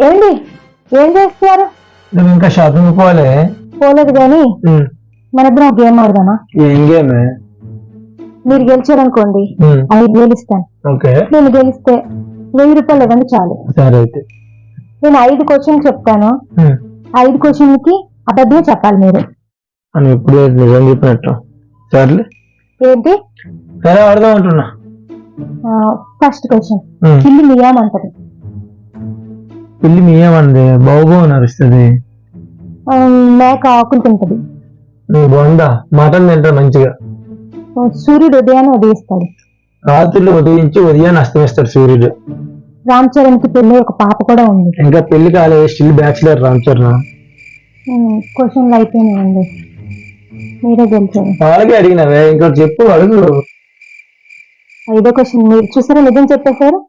ఏంటి ఏం చేస్తున్నారు? నువ్వు ఇంకా షాపింగ్ పోలేదు కానీ మన ఇద్దరం ఒక గేమ్ ఆడదామా? ఏం గేమ్? మీరు గెలిచారనుకోండి 5,000 ఇస్తాను. ఓకే, నేను గెలిస్తే 1000 రూపాయలు ఇవ్వండి చాలు. సరే అయితే. నేను 5 క్వశ్చన్ చెప్తాను. 5 క్వశ్చన్ కి అబద్ధమే చెప్పాలి మీరు. అని ఇప్పుడు నిజం చెప్పినట్టు. సర్లే, ఏంటి? సరే ఆడదాం అంటున్నా. ఫస్ట్ క్వశ్చన్, పిల్లి మియామంటది. పిల్లి మీయమంది బాగో నరుస్తుంది. మేక ఆకులు తింటది. నువ్వు బొందా మటన్ తింటా మంచిగా. సూర్యుడు ఉదయాన్ని ఉదయిస్తాడు. రాత్రులు ఉదయించి ఉదయాన్ని అస్తమిస్తాడు సూర్యుడు. రామ్ చరణ్ కి పెళ్లి ఒక పాప కూడా ఉంది. ఇంకా పెళ్లి కాలే, స్టిల్ బ్యాచిలర్ రామ్ చరణ్. క్వశ్చన్లు అయిపోయినాయండి, మీరే గెలిచారు. వాళ్ళకి అడిగినవే, ఇంకోటి చెప్పు అడుగు. 5వ క్వశ్చన్ మీరు చూసారా, నిజం చెప్పేశారు.